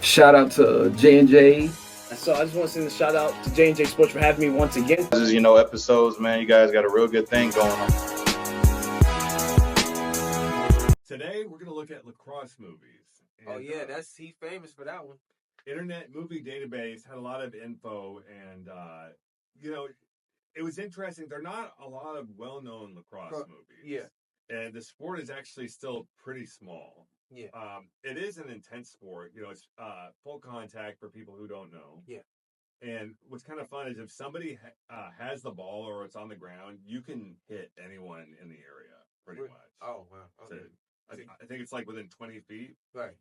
Shout out to J&J. So I just want to send a shout out to J&J Sports for having me once again. This is, episodes, man. You guys got a real good thing going on. Today, we're going to look at lacrosse movies. And, he's famous for that one. Internet Movie Database had a lot of info, and, it was interesting. There are not a lot of well-known lacrosse movies. Yeah. And the sport is actually still pretty small. Yeah. It is an intense sport. It's full contact for people who don't know. Yeah. And what's kind of fun is if somebody has the ball or it's on the ground, you can hit anyone in the area, pretty much. Oh, wow. Okay. So I think it's like within 20 feet. Right.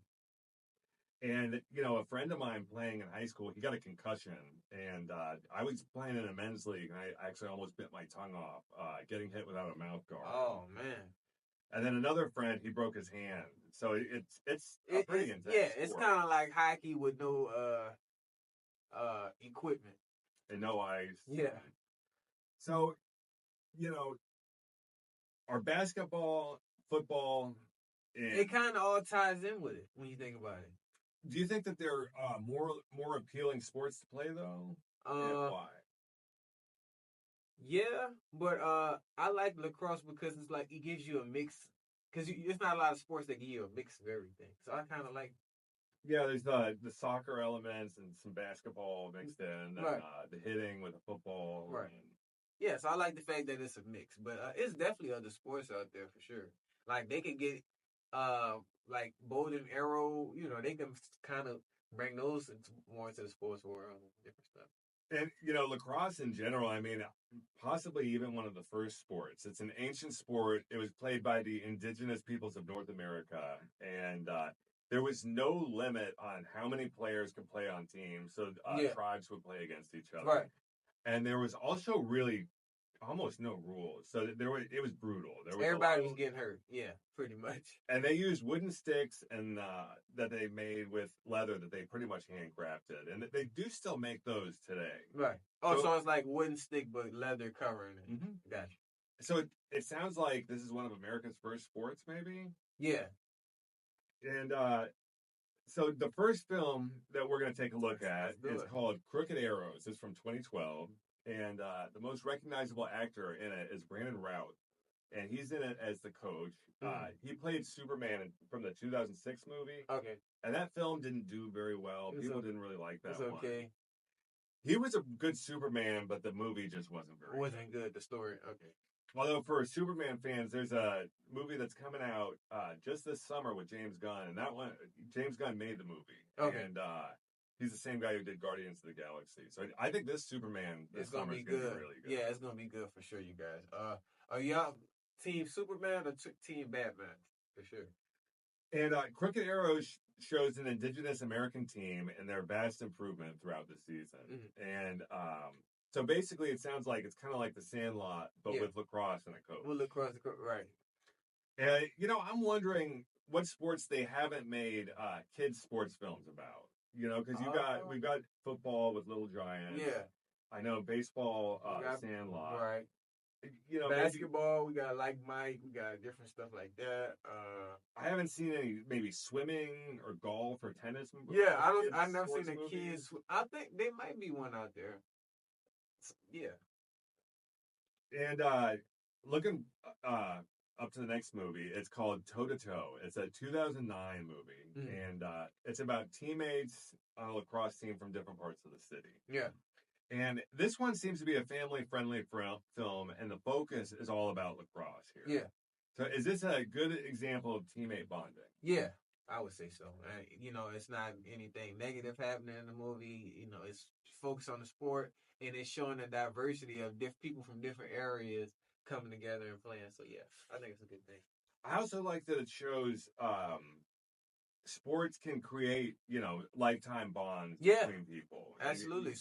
And, a friend of mine playing in high school, he got a concussion. And I was playing in a men's league, and I actually almost bit my tongue off getting hit without a mouth guard. Oh, man. And then another friend, he broke his hand. So it's pretty intense. Yeah, it's kind of like hockey with no equipment. And no ice. Yeah. So, our basketball, football, it kind of all ties in with it when you think about it. Do you think that they're more appealing sports to play though? And why? Yeah, but I like lacrosse because it's like it gives you a mix. Because it's not a lot of sports that give you a mix of everything. So I kind of like. Yeah, there's the soccer elements and some basketball mixed in, right. And the hitting with the football. Right. Yeah, so I like the fact that it's a mix, but it's definitely other sports out there for sure. Like they could get, like bow and arrow. They can kind of bring those more into the sports world, different stuff. And, lacrosse in general, I mean, possibly even one of the first sports. It's an ancient sport. It was played by the indigenous peoples of North America. And there was no limit on how many players could play on teams. So tribes would play against each other. Right. And there was also really almost no rules. So it was brutal. Everybody was getting hurt. Yeah, pretty much. And they used wooden sticks and that they made with leather that they pretty much handcrafted. And they do still make those today. Right. Oh, so it's like wooden stick but leather covering it. Mm-hmm. Gotcha. So it sounds like this is one of America's first sports, maybe? Yeah. And so the first film that we're going to take a look at is called Crooked Arrows. It's from 2012. And the most recognizable actor in it is Brandon Routh. And he's in it as the coach. He played Superman from the 2006 movie. Okay. And that film didn't do very well. People didn't really like that one. Okay. He was a good Superman, but the movie just wasn't very good. The story. Okay. Although for Superman fans, there's a movie that's coming out just this summer with James Gunn. And that one, James Gunn made the movie. Okay. And he's the same guy who did Guardians of the Galaxy. So I think this Superman this summer is going to be really good. Yeah, it's going to be good for sure, you guys. Are y'all Team Superman or Team Batman? For sure. And Crooked Arrows shows an indigenous American team and their vast improvement throughout the season. Mm-hmm. And so basically it sounds like it's kind of like the Sandlot, but with lacrosse and a coach. With lacrosse, right. And, I'm wondering what sports they haven't made kids' sports films about. Because we've got football with Little Giants. Yeah. I know baseball, Sandlot. Right. Basketball, we got Like Mike, we got different stuff like that. I haven't seen any maybe swimming or golf or tennis. Yeah, I've never seen the kids. I think there might be one out there. Yeah. And looking up to the next movie, it's called Toe to Toe. It's a 2009 movie, and it's about teammates on a lacrosse team from different parts of the city. Yeah. And this one seems to be a family-friendly film, and the focus is all about lacrosse here. Yeah. So is this a good example of teammate bonding? Yeah, I would say so. It's not anything negative happening in the movie. It's focused on the sport, and it's showing the diversity of people from different areas coming together and playing. So, yeah, I think it's a good thing. I also like that it shows sports can create, lifetime bonds between people. Absolutely.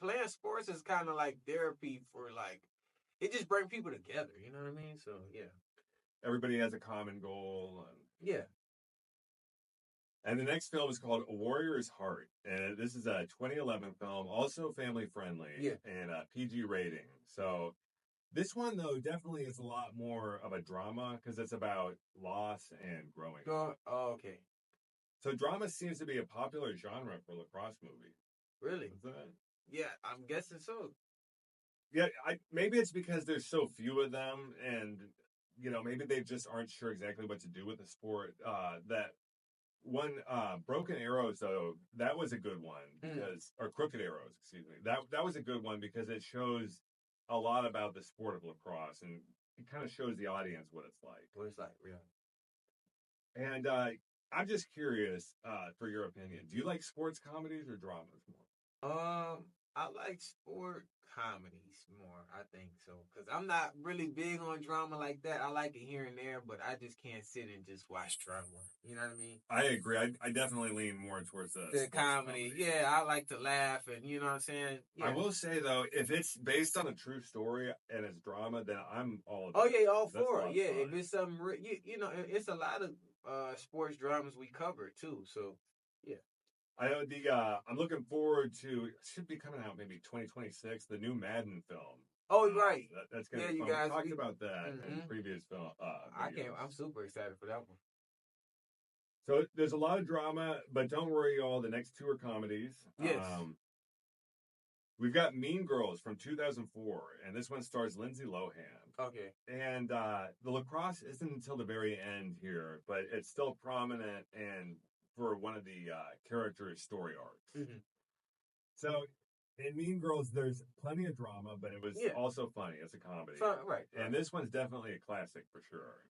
Playing sports is kind of like therapy for it just brings people together. You know what I mean? So, yeah. Everybody has a common goal. Yeah. And the next film is called A Warrior's Heart. And this is a 2011 film, also family friendly and PG rating. So this one, though, definitely is a lot more of a drama because it's about loss and growing up. Oh, okay. So drama seems to be a popular genre for lacrosse movies. Really? Is that? Yeah, I'm guessing so. Yeah, maybe it's because there's so few of them, and maybe they just aren't sure exactly what to do with the sport. That one, Broken Arrows, though, that was a good one because, or Crooked Arrows, excuse me. That was a good one because it shows a lot about the sport of lacrosse, and it kind of shows the audience what it's like. What it's like, yeah. And I'm just curious for your opinion. Do you like sports comedies or dramas more? I like sport comedies more. I think so because I'm not really big on drama like that. I like it here and there, but I just can't sit and just watch drama. You know what I mean? I agree. I definitely lean more towards the sports comedy. Yeah, I like to laugh, and you know what I'm saying. Yeah. I will say though, if it's based on a true story and it's drama, then I'm all Oh about yeah, all That's a for lot it. of Yeah, fun. if it's something, it's a lot of sports dramas we covered too. So yeah. I know I'm looking forward to. It should be coming out maybe 2026. The new Madden film. Oh right. That's gonna Yeah, be you fun. guys. We talked about that in Mhm. previous film. I can't. videos. I'm super excited for that one. So there's a lot of drama, but don't worry, y'all. The next two are comedies. Yes. We've got Mean Girls from 2004, and this one stars Lindsay Lohan. Okay. And the lacrosse isn't until the very end here, but it's still prominent and for one of the characters' story arcs. Mhm. So in Mean Girls, there's plenty of drama, but it was Yeah. also funny. It's a comedy. Right. And this one's definitely a classic for sure.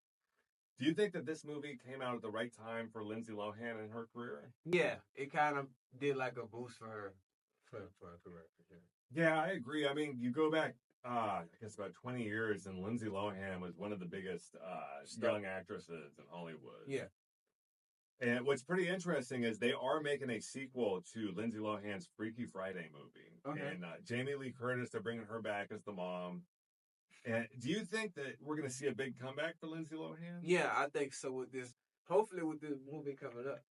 Do you think that this movie came out at the right time for Lindsay Lohan in her career? Yeah, it kind of did like a boost for her, for her career. For sure. Yeah, I agree. I mean, you go back, I guess about 20 years, and Lindsay Lohan was one of the biggest young actresses in Hollywood. Yeah. And what's pretty interesting is they are making a sequel to Lindsay Lohan's Freaky Friday movie. Okay. And Jamie Lee Curtis, they're bringing her back as the mom. And do you think that we're going to see a big comeback for Lindsay Lohan? Yeah, I think so. With this, hopefully, with this movie coming up.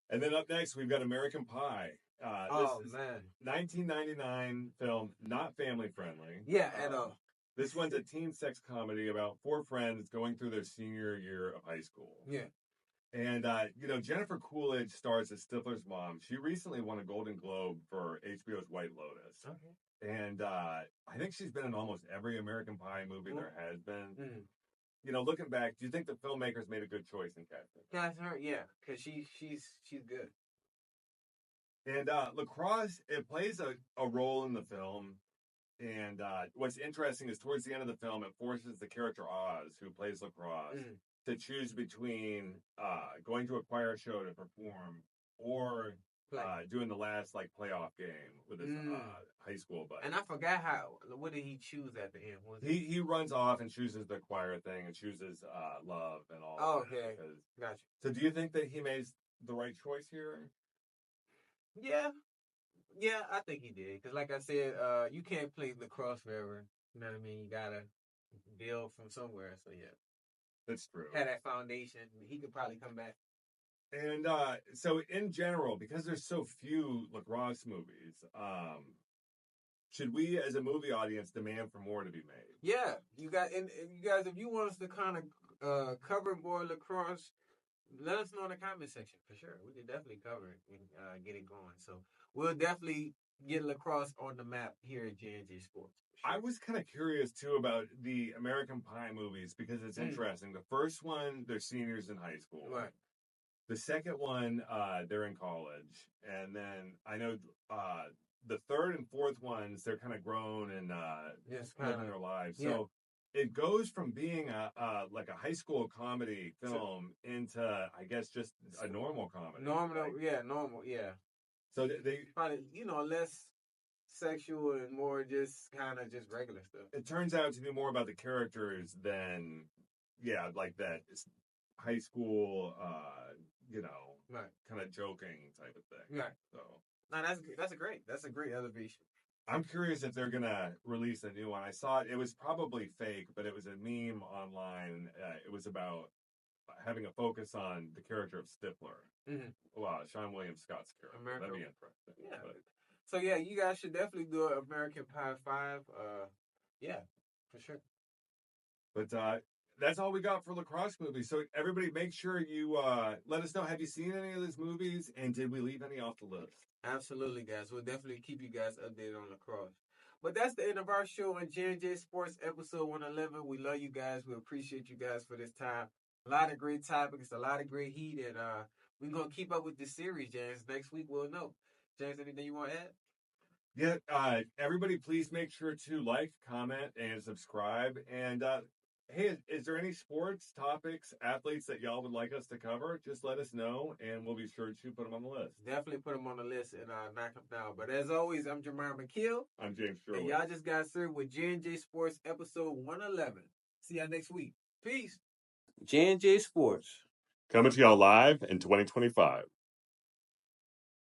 And then up next, we've got American Pie. Oh This is man. 1999 film, not family friendly. Yeah, at all. This one's a teen sex comedy about four friends going through their senior year of high school. Yeah. And, Jennifer Coolidge stars as Stifler's mom. She recently won a Golden Globe for HBO's White Lotus. Okay. And I think she's been in almost every American Pie movie there has been. Mm. Looking back, do you think the filmmakers made a good choice in casting? That's her. Yeah, because she's good. And lacrosse, it plays a role in the film. And what's interesting is towards the end of the film, it forces the character Oz, who plays lacrosse, to choose between going to a choir show to perform or doing the last playoff game with his high school buddy. And I forgot what did he choose at the end? Was he runs off and chooses the choir thing and chooses love and all. Oh, that okay, because, gotcha. So do you think that he made the right choice here? Yeah, I think he did. Because like I said, you can't play lacrosse forever. You know what I mean? You gotta build from somewhere. So yeah, That's true. had that foundation. He could probably come back. And so in general, because there's so few lacrosse movies, should we as a movie audience demand for more to be made? Yeah, you guys, if you want us to kind of cover more lacrosse, let us know in the comment section for sure. We can definitely cover it and get it going. So we'll definitely get lacrosse on the map here at J&J Sports. Sure. I was kind of curious too about the American Pie movies because it's interesting. The first one, they're seniors in high school. Right. The second one, they're in college. And then I know the third and fourth ones, they're kind of grown and living their lives. Yeah. So it goes from being a high school comedy film into, I guess, just a normal comedy. Normal, yeah. So they probably, less sexual and more just kind of just regular stuff. It turns out to be more about the characters than, like that high school, right, kind of joking type of thing. Right. So no, that's a great elevation. I'm curious if they're gonna release a new one. I saw it was probably fake, but it was a meme online. It was about having a focus on the character of Stifler. Mm-hmm. Wow, Sean William Scott's character. That'd be interesting. Yeah. So yeah, you guys should definitely do American Pie 5. Yeah, for sure. But that's all we got for lacrosse movies. So everybody, make sure you let us know. Have you seen any of these movies, and did we leave any off the list? Absolutely, guys. We'll definitely keep you guys updated on lacrosse. But that's the end of our show on J&J Sports episode 111. We love you guys. We appreciate you guys for this time. A lot of great topics, a lot of great heat, and we're going to keep up with this series, James. Next week, we'll know. James, anything you want to add? Yeah, everybody, please make sure to like, comment, and subscribe. And hey, is there any sports topics, athletes that y'all would like us to cover? Just let us know, and we'll be sure to put them on the list. Definitely put them on the list and knock them down. But as always, I'm Jamar McKeel. I'm James Sherwood. And y'all just got served with J&J Sports episode 111. See y'all next week. Peace. J&J Sports. Coming to y'all live in 2025.